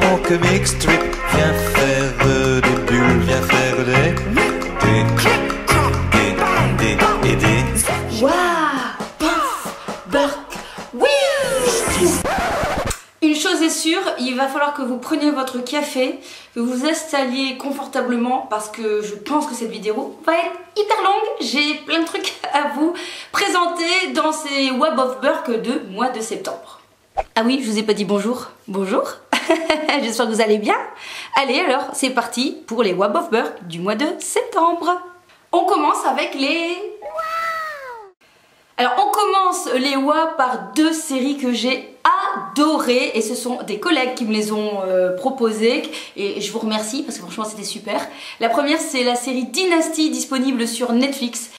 mon comic strip. Viens faire des bulles, viens faire des. Waouh! Paf! Burk! Oui! Une chose est sûre, il va falloir que vous preniez votre café, que vous installiez confortablement parce que je pense que cette vidéo va être hyper longue. J'ai plein de trucs à vous présenter dans ces Web of Burk de mois de septembre. Ah oui, je vous ai pas dit bonjour. Bonjour. J'espère que vous allez bien. Allez alors, c'est parti pour les Web of Burk du mois de septembre. On commence avec les... Alors on commence les WA par deux séries que j'ai adorées et ce sont des collègues qui me les ont proposées et je vous remercie parce que franchement c'était super. La première c'est la série Dynasty disponible sur Netflix.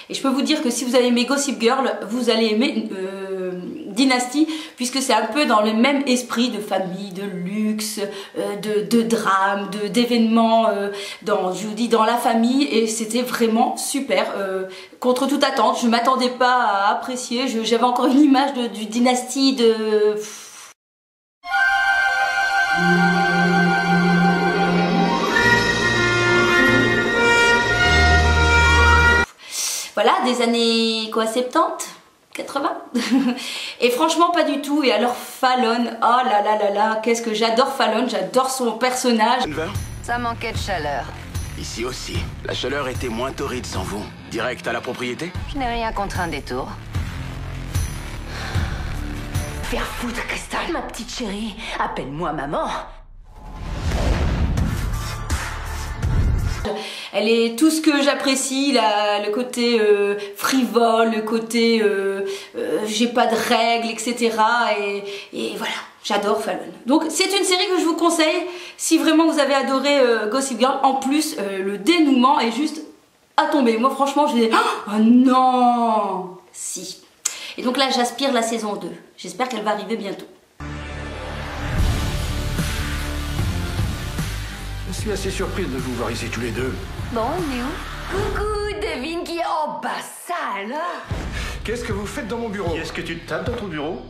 Et je peux vous dire que si vous avez aimé Gossip Girl, vous allez aimer Dynasty, puisque c'est un peu dans le même esprit de famille, de luxe, de drame, d'événements, je vous dis, dans la famille, et c'était vraiment super. Contre toute attente, je m'attendais pas à apprécier, j'avais encore une image du Dynasty de... Voilà, des années quoi, 70, 80. Et franchement pas du tout. Et alors Fallon, oh là là là là, qu'est-ce que j'adore Fallon, j'adore son personnage. Ça manquait de chaleur. Ici aussi, la chaleur était moins torride sans vous. Direct à la propriété? Je n'ai rien contre un détour. Faire foutre, Crystal. Ma petite chérie, appelle-moi maman. Elle est tout ce que j'apprécie, le côté frivole, le côté j'ai pas de règles, etc. Et voilà, j'adore Fallon. Donc c'est une série que je vous conseille si vraiment vous avez adoré Gossip Girl. En plus, le dénouement est juste à tomber. Moi franchement, je dis oh non, si. Et donc là, j'aspire la saison 2. J'espère qu'elle va arriver bientôt. Je suis assez surprise de vous voir ici tous les deux. Bon, on est où? Coucou, devine qui est en bas, ça alors? Qu'est-ce que vous faites dans mon bureau? Est-ce que tu te tapes dans ton bureau?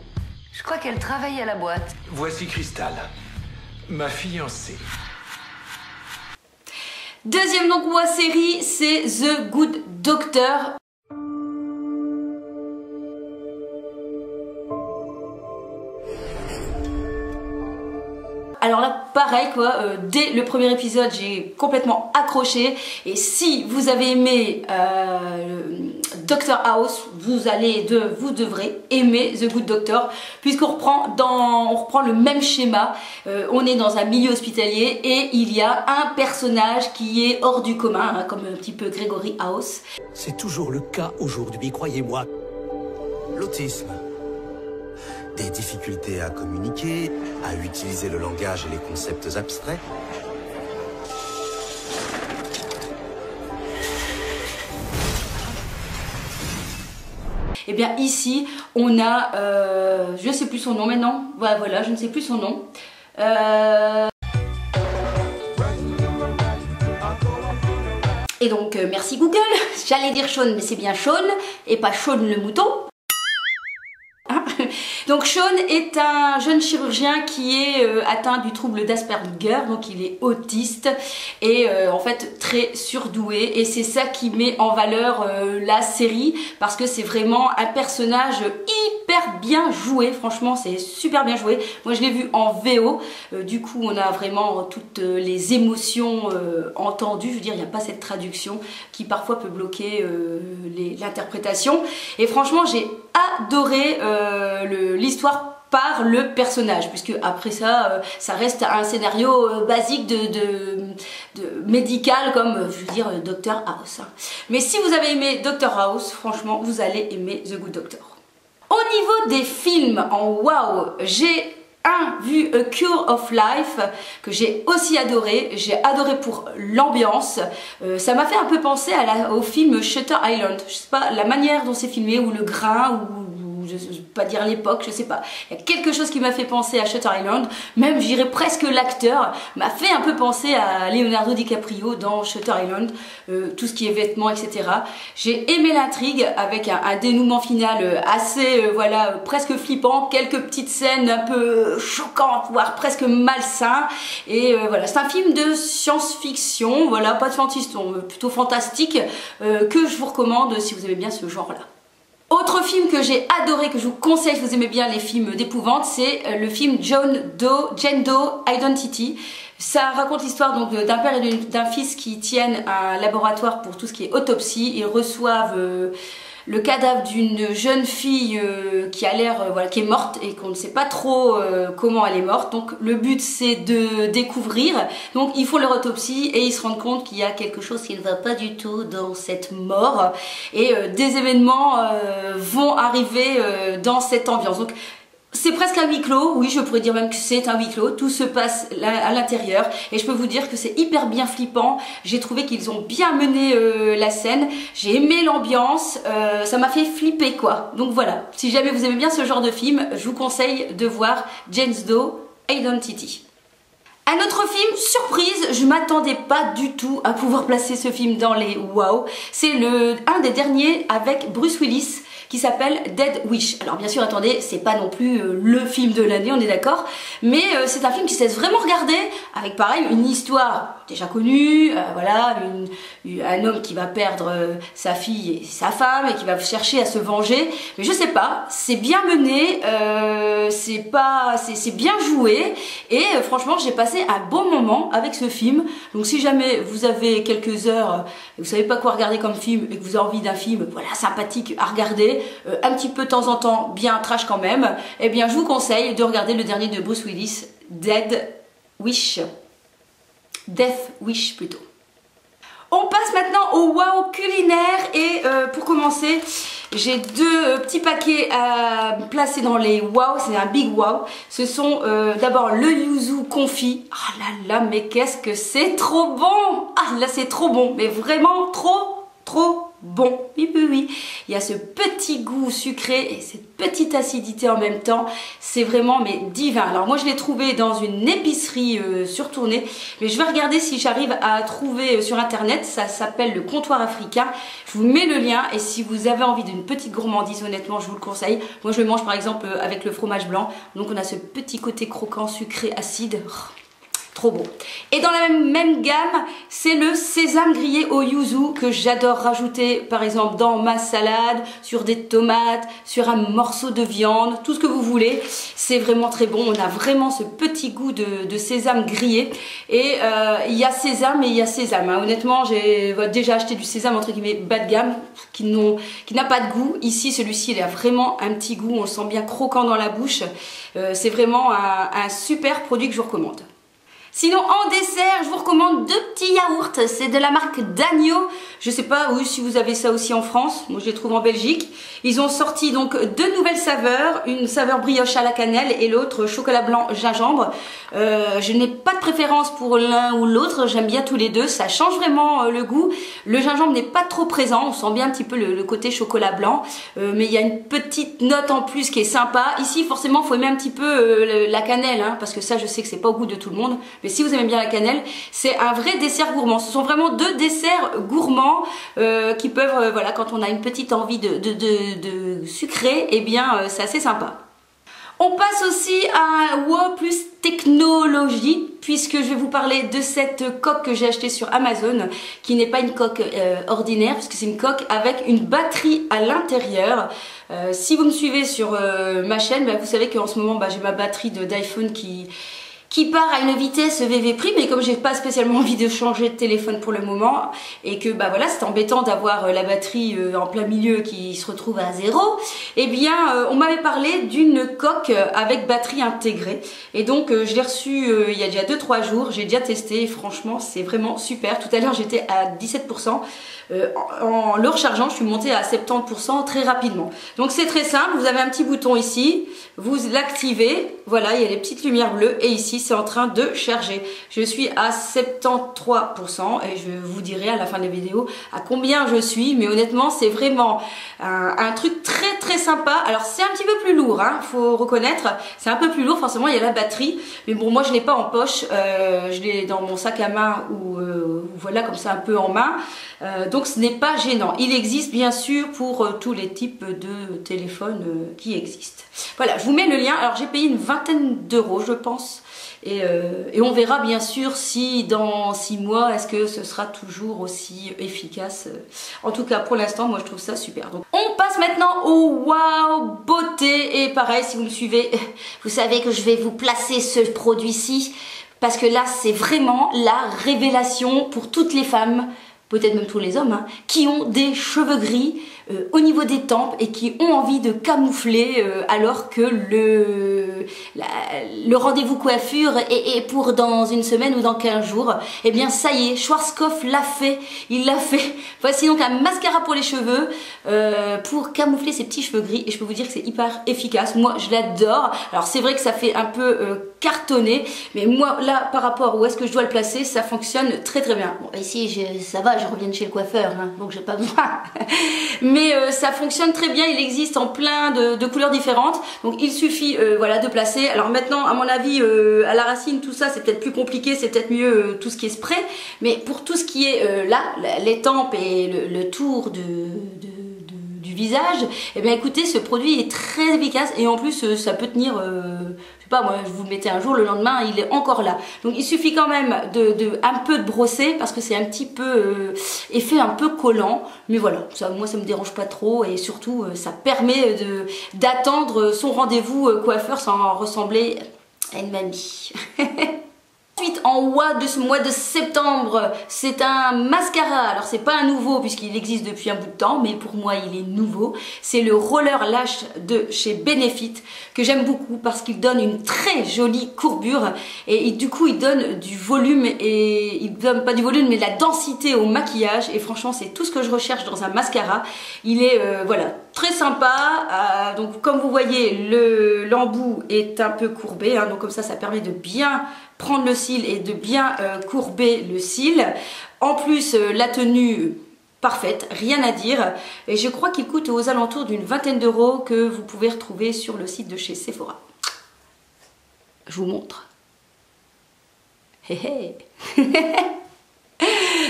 Je crois qu'elle travaille à la boîte. Voici Crystal, ma fiancée. Deuxième donc WA série, c'est The Good Doctor. Alors là, pareil quoi, dès le premier épisode, j'ai complètement accroché. Et si vous avez aimé Doctor House, vous devrez aimer The Good Doctor, puisqu'on reprend le même schéma. On est dans un milieu hospitalier et il y a un personnage qui est hors du commun, hein, comme un petit peu Gregory House. C'est toujours le cas aujourd'hui, croyez-moi. L'autisme. Des difficultés à communiquer, à utiliser le langage et les concepts abstraits. Et bien ici, on a, je ne sais plus son nom maintenant, voilà, je ne sais plus son nom. Et donc, merci Google, j'allais dire Sean, mais c'est bien Sean, et pas Sean le mouton. Donc Sean est un jeune chirurgien qui est atteint du trouble d'Asperger, donc il est autiste et en fait très surdoué, et c'est ça qui met en valeur la série, parce que c'est vraiment un personnage hyper bien joué, franchement c'est super bien joué. Moi je l'ai vu en VO, du coup on a vraiment toutes les émotions entendues, je veux dire il n'y a pas cette traduction qui parfois peut bloquer l'interprétation, et franchement j'ai adoré l'histoire par le personnage, puisque après ça, ça reste un scénario basique de médical, comme je veux dire Dr House. Mais si vous avez aimé Dr House, franchement, vous allez aimer The Good Doctor. Au niveau des films en wow, j'ai vu A Cure of Life que j'ai aussi adoré. J'ai adoré pour l'ambiance. Ça m'a fait un peu penser au film Shutter Island. Je sais pas, la manière dont c'est filmé, ou le grain, ou je ne vais pas dire l'époque, je sais pas. Il y a quelque chose qui m'a fait penser à Shutter Island, même je dirais presque l'acteur m'a fait un peu penser à Leonardo DiCaprio dans Shutter Island, tout ce qui est vêtements, etc. J'ai aimé l'intrigue avec un dénouement final assez, voilà, presque flippant, quelques petites scènes un peu choquantes, voire presque malsains, et voilà, c'est un film de science-fiction, voilà, pas de fantastique, plutôt fantastique, que je vous recommande si vous aimez bien ce genre-là. Autre film que j'ai adoré, que je vous conseille si vous aimez bien les films d'épouvante, c'est le film Jane Doe Identity. Ça raconte l'histoire donc d'un père et d'un fils qui tiennent un laboratoire pour tout ce qui est autopsie. Ils reçoivent le cadavre d'une jeune fille qui a l'air, voilà, qui est morte et qu'on ne sait pas trop comment elle est morte. Donc le but c'est de découvrir. Donc ils font leur autopsie et ils se rendent compte qu'il y a quelque chose qui ne va pas du tout dans cette mort. Et des événements vont arriver dans cette ambiance. Donc c'est presque un huis clos, oui je pourrais dire même que c'est un huis clos, tout se passe à l'intérieur et je peux vous dire que c'est hyper bien flippant, j'ai trouvé qu'ils ont bien mené la scène, j'ai aimé l'ambiance, ça m'a fait flipper quoi, donc voilà, si jamais vous aimez bien ce genre de film, je vous conseille de voir Jane Doe Identity. Un autre film, surprise, je m'attendais pas du tout à pouvoir placer ce film dans les wow, c'est un des derniers avec Bruce Willis, qui s'appelle Dead Wish. Alors bien sûr, attendez, c'est pas non plus le film de l'année, on est d'accord, mais c'est un film qui se laisse vraiment regarder, avec pareil une histoire déjà connue, voilà, un homme qui va perdre sa fille et sa femme et qui va chercher à se venger, mais je sais pas, c'est bien mené, c'est bien joué et franchement j'ai passé un bon moment avec ce film. Donc si jamais vous avez quelques heures et vous savez pas quoi regarder comme film et que vous avez envie d'un film, voilà, sympathique à regarder, un petit peu de temps en temps, bien trash quand même, eh bien je vous conseille de regarder le dernier de Bruce Willis, Death Wish plutôt. On passe maintenant au wow culinaire et pour commencer, j'ai deux petits paquets à placer dans les wow, c'est un big wow. Ce sont d'abord le yuzu confit. Ah là là, mais qu'est-ce que c'est trop bon! Ah là c'est trop bon, mais vraiment trop bon. Oui, oui, oui. Il y a ce petit goût sucré et cette petite acidité en même temps. C'est vraiment mais divin. Alors moi je l'ai trouvé dans une épicerie surtournée, mais je vais regarder si j'arrive à trouver sur internet. Ça s'appelle le comptoir africain. Je vous mets le lien et si vous avez envie d'une petite gourmandise, honnêtement je vous le conseille. Moi je le mange par exemple avec le fromage blanc. Donc on a ce petit côté croquant, sucré, acide. Trop bon. Et dans la même gamme, c'est le sésame grillé au yuzu que j'adore rajouter par exemple dans ma salade, sur des tomates, sur un morceau de viande, tout ce que vous voulez. C'est vraiment très bon. On a vraiment ce petit goût de sésame grillé. Et il y a sésame et il y a sésame. Hein. Honnêtement, j'ai déjà acheté du sésame entre guillemets bas de gamme qui n'a pas de goût. Ici, celui-ci, il a vraiment un petit goût. On le sent bien croquant dans la bouche. C'est vraiment un super produit que je vous recommande. Sinon en dessert, je vous recommande deux petits yaourts, c'est de la marque Dagno. Je sais pas oui, si vous avez ça aussi en France, moi je les trouve en Belgique. Ils ont sorti donc deux nouvelles saveurs, une saveur brioche à la cannelle et l'autre chocolat blanc gingembre. Je n'ai pas de préférence pour l'un ou l'autre, j'aime bien tous les deux, ça change vraiment le goût. Le gingembre n'est pas trop présent, on sent bien un petit peu le côté chocolat blanc, mais il y a une petite note en plus qui est sympa. Ici forcément il faut aimer un petit peu la cannelle, hein, parce que ça je sais que c'est pas au goût de tout le monde. Mais si vous aimez bien la cannelle, c'est un vrai dessert gourmand. Ce sont vraiment deux desserts gourmands qui peuvent, voilà, quand on a une petite envie de sucré, eh bien c'est assez sympa. On passe aussi à un wow plus technologie, puisque je vais vous parler de cette coque que j'ai achetée sur Amazon, qui n'est pas une coque ordinaire, puisque c'est une coque avec une batterie à l'intérieur. Si vous me suivez sur ma chaîne, vous savez qu'en ce moment j'ai ma batterie d'iPhone qui part à une vitesse VV prime, mais comme j'ai pas spécialement envie de changer de téléphone pour le moment et que voilà c'est embêtant d'avoir la batterie en plein milieu qui se retrouve à 0, et bien on m'avait parlé d'une coque avec batterie intégrée et donc je l'ai reçue il y a déjà 2-3 jours, j'ai déjà testé et franchement c'est vraiment super. Tout à l'heure j'étais à 17%, en le rechargeant je suis montée à 70% très rapidement. Donc c'est très simple, vous avez un petit bouton ici, vous l'activez, voilà il y a les petites lumières bleues et ici c'est en train de charger. Je suis à 73% et je vous dirai à la fin de la vidéo à combien je suis, mais honnêtement c'est vraiment un truc très très sympa. Alors c'est un petit peu plus lourd, hein, faut reconnaître, c'est un peu plus lourd, forcément il y a la batterie, mais bon moi je l'ai pas en poche, je l'ai dans mon sac à main ou voilà comme ça un peu en main, donc ce n'est pas gênant. Il existe bien sûr pour tous les types de téléphones qui existent. Voilà, je vous mets le lien. Alors j'ai payé une vingtaine d'euros je pense, et on verra bien sûr si dans 6 mois est-ce que ce sera toujours aussi efficace. En tout cas pour l'instant moi je trouve ça super. Donc on passe maintenant au wow beauté, et pareil si vous me suivez vous savez que je vais vous placer ce produit-ci parce que là c'est vraiment la révélation pour toutes les femmes, peut-être même tous les hommes, hein, qui ont des cheveux gris au niveau des tempes et qui ont envie de camoufler alors que le rendez-vous coiffure est pour dans une semaine ou dans 15 jours. Et bien ça y est, Schwarzkopf l'a fait, il l'a fait. Voici donc un mascara pour les cheveux pour camoufler ces petits cheveux gris, et je peux vous dire que c'est hyper efficace. Moi je l'adore. Alors c'est vrai que ça fait un peu cartonné, mais moi là par rapport où est-ce que je dois le placer, ça fonctionne très très bien. Bon ici ça va, je reviens de chez le coiffeur, hein, donc j'ai pas besoin. Mais ça fonctionne très bien, il existe en plein de couleurs différentes, donc il suffit voilà de placer. Alors maintenant à mon avis à la racine tout ça c'est peut-être plus compliqué, c'est peut-être mieux tout ce qui est spray, mais pour tout ce qui est là, les tempes et le tour du visage, et bien écoutez ce produit est très efficace, et en plus ça peut tenir je sais pas moi, vous le mettez un jour, le lendemain il est encore là. Donc il suffit quand même un peu de brosser parce que c'est un petit peu effet un peu collant, mais voilà, ça, moi ça me dérange pas trop, et surtout ça permet d'attendre son rendez-vous coiffeur sans ressembler à une mamie. Ensuite, en haut de ce mois de septembre, c'est un mascara. Alors c'est pas un nouveau puisqu'il existe depuis un bout de temps, mais pour moi il est nouveau. C'est le Roller Lash de chez Benefit, que j'aime beaucoup parce qu'il donne une très jolie courbure, et du coup il donne du volume, et il donne pas du volume mais de la densité au maquillage, et franchement c'est tout ce que je recherche dans un mascara. Il est voilà très sympa, donc comme vous voyez l'embout est un peu courbé, hein, donc comme ça permet de bien prendre le cil et de bien courber le cil. En plus la tenue parfaite, rien à dire, et je crois qu'il coûte aux alentours d'une vingtaine d'euros, que vous pouvez retrouver sur le site de chez Sephora. Je vous montre. Hé hé.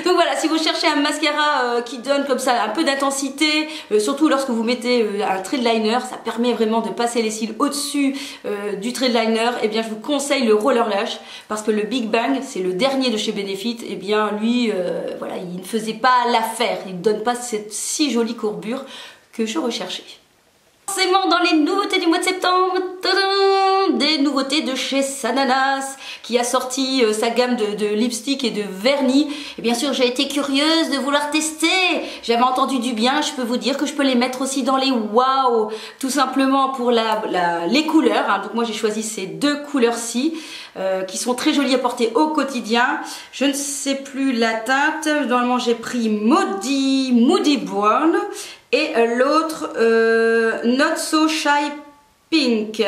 Donc voilà, si vous cherchez un mascara qui donne comme ça un peu d'intensité, surtout lorsque vous mettez un trait de liner, ça permet vraiment de passer les cils au-dessus du trait de liner, et bien je vous conseille le Roller Lash, parce que le Big Bang, c'est le dernier de chez Benefit, et bien lui, voilà, il ne faisait pas l'affaire, il ne donne pas cette si jolie courbure que je recherchais. Forcément dans les nouveautés du mois de septembre, des nouveautés de chez Sananas, qui a sorti sa gamme de lipstick et de vernis, et bien sûr j'ai été curieuse de vouloir tester. J'avais entendu du bien, je peux vous dire que je peux les mettre aussi dans les wow, tout simplement pour les couleurs, hein. Donc moi j'ai choisi ces deux couleurs-ci qui sont très jolies à porter au quotidien. Je ne sais plus la teinte, normalement j'ai pris Moody Brown, et l'autre Not So Shy Pink.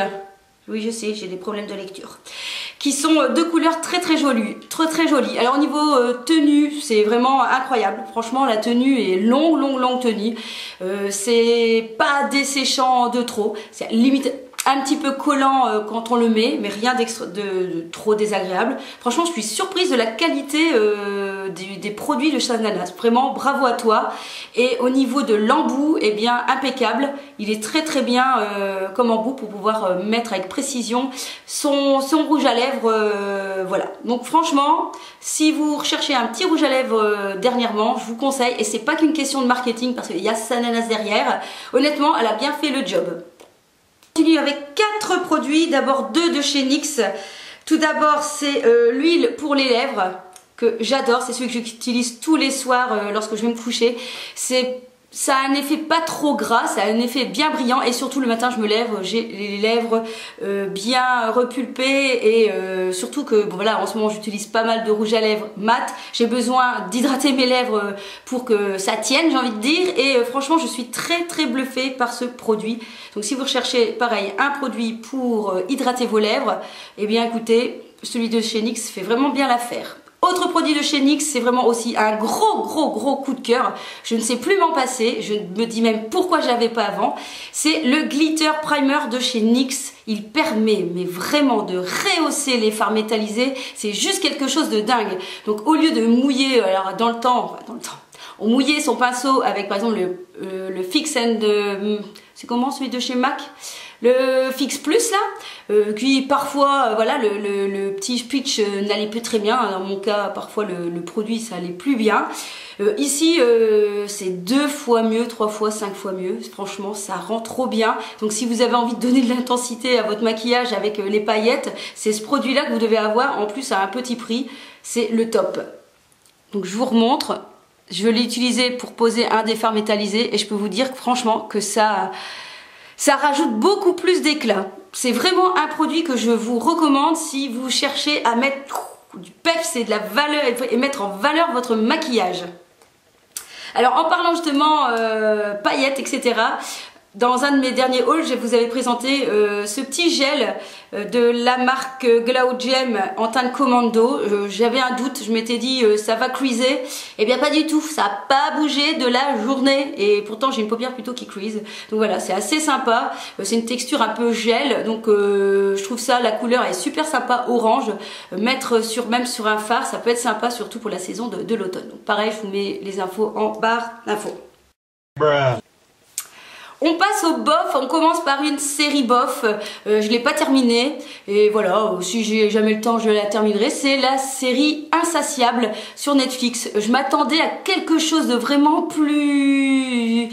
Oui je sais, j'ai des problèmes de lecture. Qui sont deux couleurs très très jolies, très jolies. Alors au niveau tenue, c'est vraiment incroyable. Franchement la tenue est longue tenue. C'est pas desséchant de trop, c'est limite un petit peu collant quand on le met, mais rien de trop désagréable. Franchement je suis surprise de la qualité des produits de Sananas. Vraiment bravo à toi. Et au niveau de l'embout, eh bien impeccable. Il est très bien comme embout pour pouvoir mettre avec précision son rouge à lèvres. Voilà, donc franchement si vous recherchez un petit rouge à lèvres dernièrement, je vous conseille, et c'est pas qu'une question de marketing parce qu'il y a Sananas derrière. Honnêtement elle a bien fait le job. On continue avec 4 produits, d'abord 2 de chez NYX. Tout d'abord c'est l'huile pour les lèvres que j'adore, c'est celui que j'utilise tous les soirs lorsque je vais me coucher. Ça a un effet pas trop gras, ça a un effet bien brillant, et surtout le matin je me lève, j'ai les lèvres bien repulpées, et surtout que bon, voilà, en ce moment j'utilise pas mal de rouge à lèvres mat, j'ai besoin d'hydrater mes lèvres pour que ça tienne, j'ai envie de dire, et franchement je suis très bluffée par ce produit. Donc si vous recherchez pareil un produit pour hydrater vos lèvres, eh bien écoutez, celui de chez NYX fait vraiment bien l'affaire. Autre produit de chez NYX, c'est vraiment aussi un gros coup de cœur. Je ne sais plus m'en passer, je me dis même pourquoi je l'avais pas avant. C'est le Glitter Primer de chez NYX. Il permet mais vraiment de rehausser les fards métallisés. C'est juste quelque chose de dingue. Donc au lieu de mouiller, alors dans le temps, on mouillait son pinceau avec par exemple le Fix and... c'est comment celui de chez MAC? Le Fix Plus là, qui parfois, voilà, le petit pitch n'allait plus très bien. Dans mon cas, parfois le produit ça allait plus bien. Ici, c'est 2 fois mieux, 3 fois, 5 fois mieux. Franchement, ça rend trop bien. Donc si vous avez envie de donner de l'intensité à votre maquillage avec les paillettes, c'est ce produit-là que vous devez avoir. En plus, à un petit prix, c'est le top. Donc je vous remontre. Je l'ai utilisé pour poser un des fards métallisés et je peux vous dire que franchement que ça rajoute beaucoup plus d'éclat. C'est vraiment un produit que je vous recommande si vous cherchez à mettre du peps et de la valeur et mettre en valeur votre maquillage. Alors en parlant justement paillettes, etc. Dans un de mes derniers hauls, je vous avais présenté ce petit gel de la marque Glow Gem en teinte Commando. J'avais un doute, je m'étais dit ça va creaser. Eh bien pas du tout, ça n'a pas bougé de la journée. Et pourtant j'ai une paupière plutôt qui crease. Donc voilà, c'est assez sympa. C'est une texture un peu gel. Donc je trouve ça, la couleur est super sympa, orange. Mettre même sur un fard, ça peut être sympa, surtout pour la saison de l'automne. Donc pareil, je vous mets les infos en barre d'infos. On passe au bof, on commence par une série bof, je ne l'ai pas terminée et voilà, si j'ai jamais le temps je la terminerai, c'est la série Insatiable sur Netflix. Je m'attendais à quelque chose de vraiment plus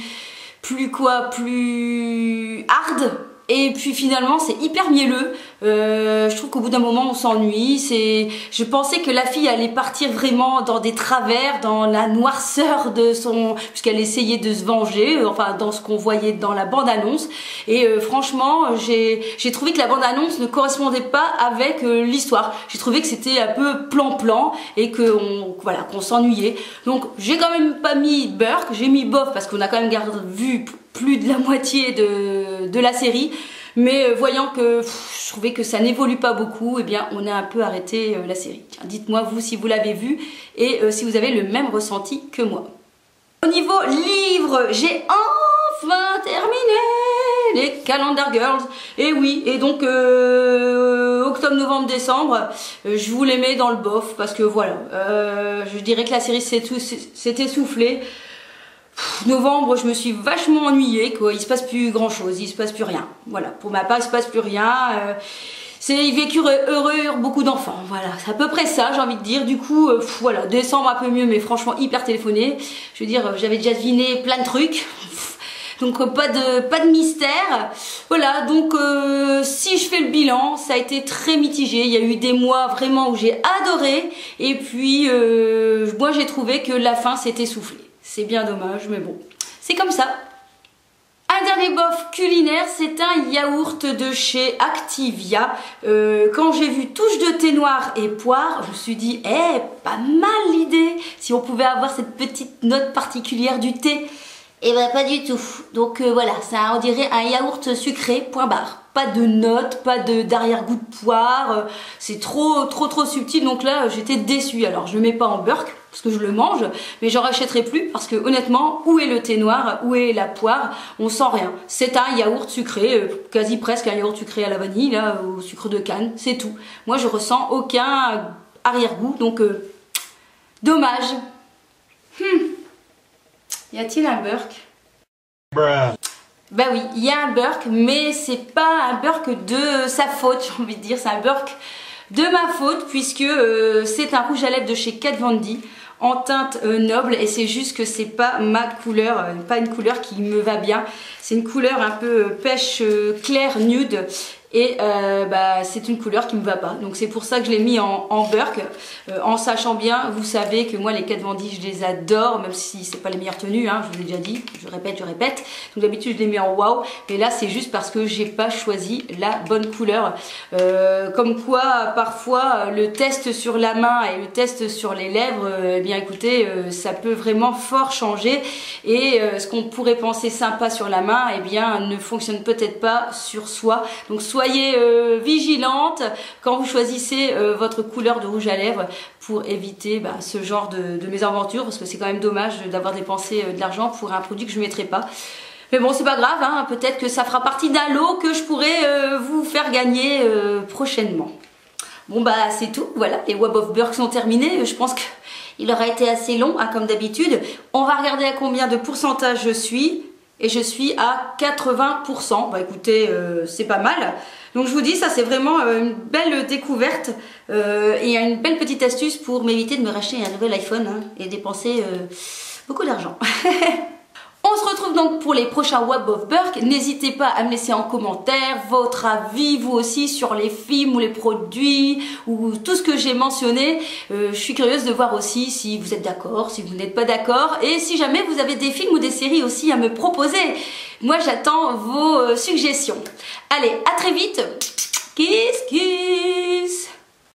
hard. Et puis finalement c'est hyper mielleux, je trouve qu'au bout d'un moment on s'ennuie, je pensais que la fille allait partir vraiment dans des travers, dans la noirceur de son... puisqu'elle essayait de se venger, enfin dans ce qu'on voyait dans la bande-annonce. Et franchement j'ai trouvé que la bande-annonce ne correspondait pas avec l'histoire. J'ai trouvé que c'était un peu plan-plan et qu'on s'ennuyait. Donc j'ai quand même pas mis Burke, j'ai mis bof parce qu'on a quand même vu plus de la moitié de la série, mais voyant que je trouvais que ça n'évolue pas beaucoup, et eh bien on a un peu arrêté la série. Dites-moi vous si vous l'avez vu et si vous avez le même ressenti que moi. Au niveau livre, j'ai enfin terminé les Calendar Girls, et oui, et donc octobre, novembre, décembre, je vous les mets dans le bof parce que voilà, je dirais que la série s'est essoufflée. Novembre, je me suis vachement ennuyée, quoi. Il se passe plus grand chose, il se passe plus rien. Voilà, pour ma part, il se passe plus rien. C'est vécu heureux, beaucoup d'enfants. Voilà, c'est à peu près ça, j'ai envie de dire. Du coup, voilà, décembre un peu mieux, mais franchement hyper téléphoné. Je veux dire, j'avais déjà deviné plein de trucs. Donc pas de mystère. Voilà, donc si je fais le bilan, ça a été très mitigé. Il y a eu des mois vraiment où j'ai adoré. Et puis, moi j'ai trouvé que la fin s'est essoufflée. C'est bien dommage, mais bon, c'est comme ça. Un dernier bof culinaire, c'est un yaourt de chez Activia. Quand j'ai vu touche de thé noir et poire, je me suis dit, pas mal l'idée, si on pouvait avoir cette petite note particulière du thé. Et ben pas du tout. Donc voilà, ça on dirait un yaourt sucré, point barre. Pas de notes, pas d'arrière-goût de poire, c'est trop subtil, donc là j'étais déçue. Alors je le mets pas en Burke, parce que je le mange, mais j'en rachèterai plus, parce que honnêtement, où est le thé noir, où est la poire, on sent rien. C'est un yaourt sucré, quasi presque un yaourt sucré à la vanille, là, au sucre de canne, c'est tout. Moi je ressens aucun arrière-goût, donc dommage. Y a-t-il un Burke? Bah oui, il y a un Burke, mais c'est pas un Burke de sa faute, j'ai envie de dire, c'est un Burke de ma faute, puisque c'est un rouge à lèvres de chez Kat Von D en teinte noble, et c'est juste que c'est pas ma couleur, pas une couleur qui me va bien. C'est une couleur un peu pêche clair nude, et c'est une couleur qui me va pas, donc c'est pour ça que je l'ai mis en Burke, en sachant bien, vous savez que moi les Kat Von D je les adore, même si c'est pas les meilleures tenues, hein, je vous l'ai déjà dit, je répète, donc d'habitude je les mets en wow, mais là c'est juste parce que j'ai pas choisi la bonne couleur, comme quoi parfois le test sur la main et le test sur les lèvres, eh bien écoutez, ça peut vraiment fort changer, et ce qu'on pourrait penser sympa sur la main, eh bien ne fonctionne peut-être pas sur soi, donc soit soyez vigilante quand vous choisissez votre couleur de rouge à lèvres pour éviter ce genre de mésaventures, parce que c'est quand même dommage d'avoir dépensé de l'argent pour un produit que je ne mettrai pas. Mais bon, c'est pas grave, hein, peut-être que ça fera partie d'un lot que je pourrai vous faire gagner prochainement. Bon c'est tout, voilà, les Web of Burke sont terminés. Je pense qu'il aura été assez long, hein, comme d'habitude. On va regarder à combien de pourcentage je suis. Et je suis à 80%. Écoutez, c'est pas mal. Donc je vous dis, ça c'est vraiment une belle découverte. Et une belle petite astuce pour m'éviter de me racheter un nouvel iPhone, hein, et dépenser beaucoup d'argent. On se retrouve donc pour les prochains Web of Burke. N'hésitez pas à me laisser en commentaire votre avis, vous aussi, sur les films ou les produits ou tout ce que j'ai mentionné. Je suis curieuse de voir aussi si vous êtes d'accord, si vous n'êtes pas d'accord, et si jamais vous avez des films ou des séries aussi à me proposer. Moi, j'attends vos suggestions. Allez, à très vite. Kiss, kiss.